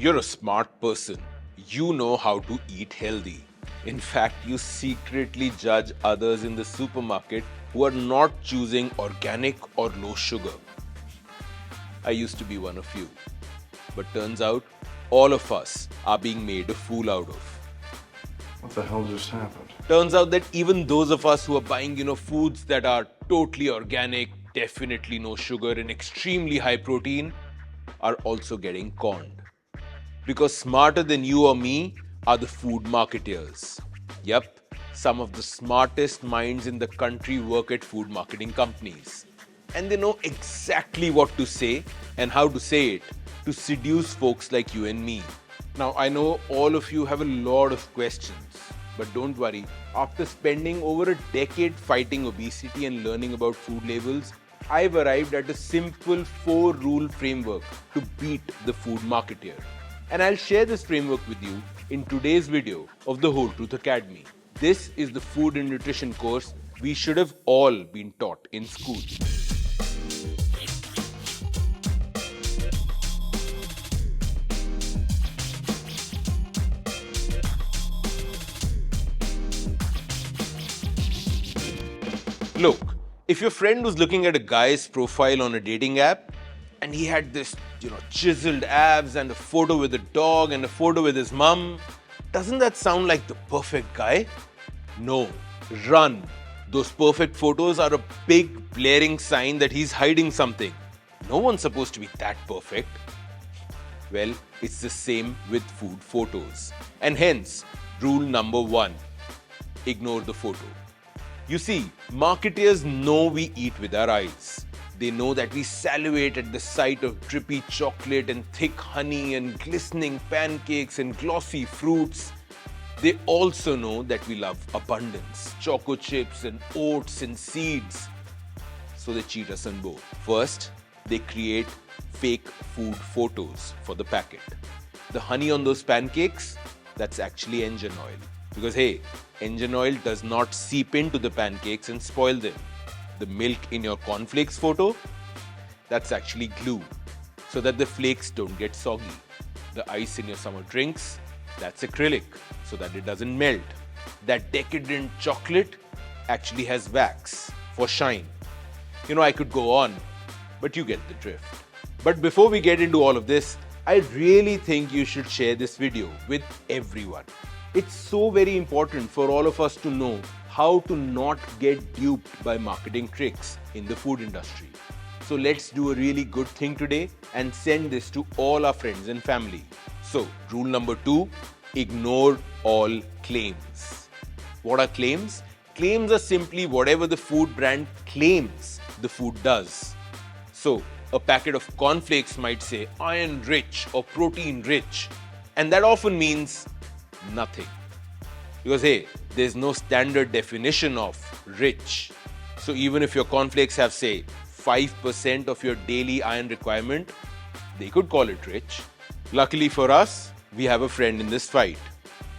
You're a smart person. You know how to eat healthy. In fact, you secretly judge others in the supermarket who are not choosing organic or low sugar. I used to be one of you. But turns out, all of us are being made a fool out of. What the hell just happened? Turns out that even those of us who are buying, foods that are totally organic, definitely no sugar, and extremely high protein, are also getting conned. Because smarter than you or me are the food marketeers. Yep, some of the smartest minds in the country work at food marketing companies. And they know exactly what to say and how to say it to seduce folks like you and me. Now, I know all of you have a lot of questions, but don't worry. After spending over a decade fighting obesity and learning about food labels, I've arrived at a simple 4-rule framework to beat the food marketeer. And I'll share this framework with you in today's video of the Whole Truth Academy. This is the food and nutrition course we should have all been taught in school. Look, if your friend was looking at a guy's profile on a dating app and he had this, chiseled abs and a photo with a dog and a photo with his mum, doesn't that sound like the perfect guy? No, run. Those perfect photos are a big blaring sign that he's hiding something. No one's supposed to be that perfect. Well, it's the same with food photos. And hence, rule number 1, ignore the photo. You see, marketers know we eat with our eyes. They know that we salivate at the sight of drippy chocolate and thick honey and glistening pancakes and glossy fruits. They also know that we love abundance, choco chips and oats and seeds. So they cheat us on both. First, they create fake food photos for the packet. The honey on those pancakes, that's actually engine oil. Because hey, engine oil does not seep into the pancakes and spoil them. The milk in your cornflakes photo, that's actually glue, so that the flakes don't get soggy. The ice in your summer drinks, that's acrylic, so that it doesn't melt. That decadent chocolate actually has wax for shine. I could go on, but you get the drift. But before we get into all of this, I really think you should share this video with everyone. It's so very important for all of us to know how to not get duped by marketing tricks in the food industry. So let's do a really good thing today and send this to all our friends and family. So, rule number 2, ignore all claims. What are claims? Claims are simply whatever the food brand claims the food does. So, a packet of cornflakes might say iron rich or protein rich, and that often means nothing. Because hey, there's no standard definition of rich. So even if your cornflakes have, say, 5% of your daily iron requirement, they could call it rich. Luckily for us, we have a friend in this fight.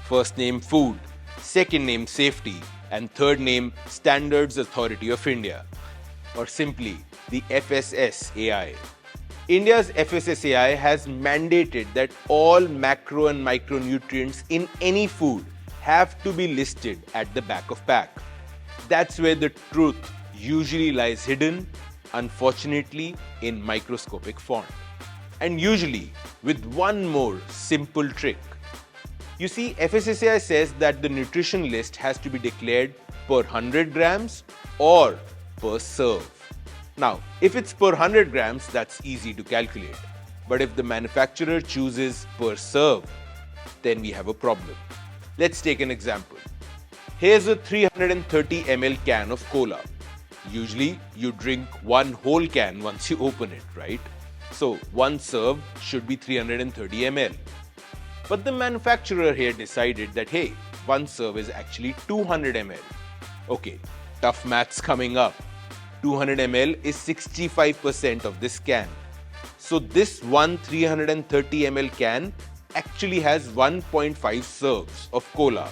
First name food, second name safety, and third name Standards Authority of India. Or simply, the FSSAI. India's FSSAI has mandated that all macro and micronutrients in any food have to be listed at the back of pack. That's where the truth usually lies hidden, unfortunately, in microscopic font. And usually with one more simple trick. You see, FSSAI says that the nutrition list has to be declared per 100 grams or per serve. Now, if it's per 100 grams, that's easy to calculate. But if the manufacturer chooses per serve, then we have a problem. Let's take an example. Here's a 330 ml can of cola. Usually, you drink one whole can once you open it, right? So, one serve should be 330 ml. But the manufacturer here decided that, hey, one serve is actually 200 ml. Okay, tough maths coming up. 200 ml is 65% of this can. So this one 330 ml can actually has 1.5 serves of cola.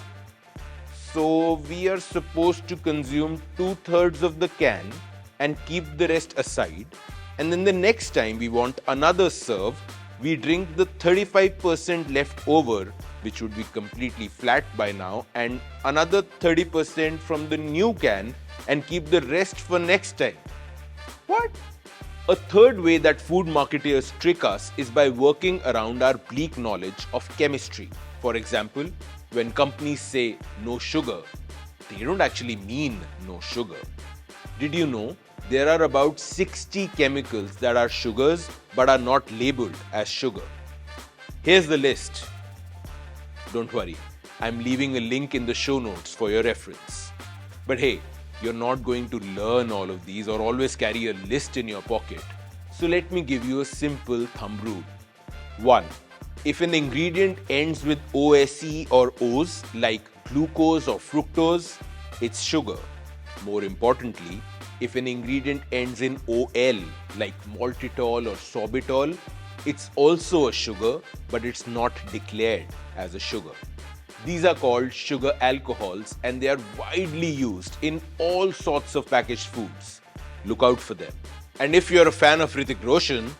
So we are supposed to consume 2/3 of the can and keep the rest aside. And then the next time we want another serve, We drink the 35% left over, which would be completely flat by now, and another 30% from the new can and keep the rest for next time. What? A third way that food marketeers trick us is by working around our bleak knowledge of chemistry. For example, when companies say no sugar, they don't actually mean no sugar. Did you know there are about 60 chemicals that are sugars but are not labeled as sugar? Here's the list. Don't worry, I'm leaving a link in the show notes for your reference. But hey, you're not going to learn all of these or always carry a list in your pocket. So let me give you a simple thumb rule. 1. If an ingredient ends with OSE or O's like glucose or fructose, it's sugar. More importantly, if an ingredient ends in OL like maltitol or sorbitol, it's also a sugar, but it's not declared as a sugar. These are called sugar alcohols and they are widely used in all sorts of packaged foods. Look out for them. And if you're a fan of Hrithik Roshan,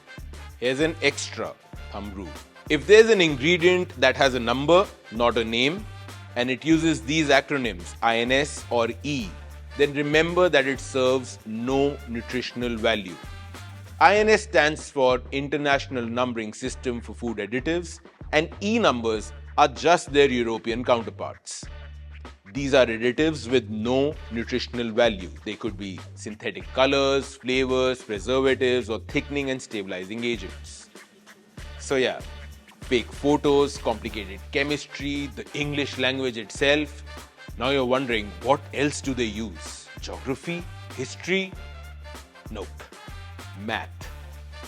here's an extra thumb rule. If there's an ingredient that has a number, not a name, and it uses these acronyms INS or E, then remember that it serves no nutritional value. INS stands for International Numbering System for Food Additives, and E numbers are just their European counterparts. These are additives with no nutritional value. They could be synthetic colors, flavors, preservatives, or thickening and stabilizing agents. So yeah, fake photos, complicated chemistry, the English language itself. Now you're wondering, what else do they use? Geography? History? Nope. Math.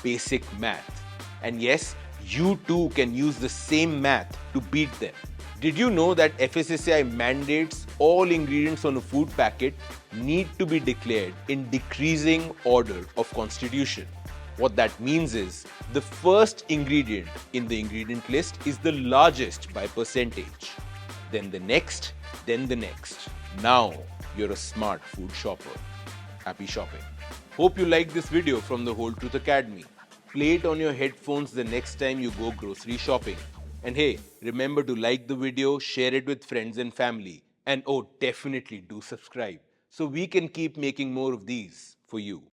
Basic math. And yes, you too can use the same math to beat them. Did you know that FSSAI mandates all ingredients on a food packet need to be declared in decreasing order of constitution? What that means is the first ingredient in the ingredient list is the largest by percentage. Then the next, then the next. Now you're a smart food shopper. Happy shopping. Hope you liked this video from the Whole Truth Academy. Play it on your headphones the next time you go grocery shopping. And hey, remember to like the video, share it with friends and family. And oh, definitely do subscribe so we can keep making more of these for you.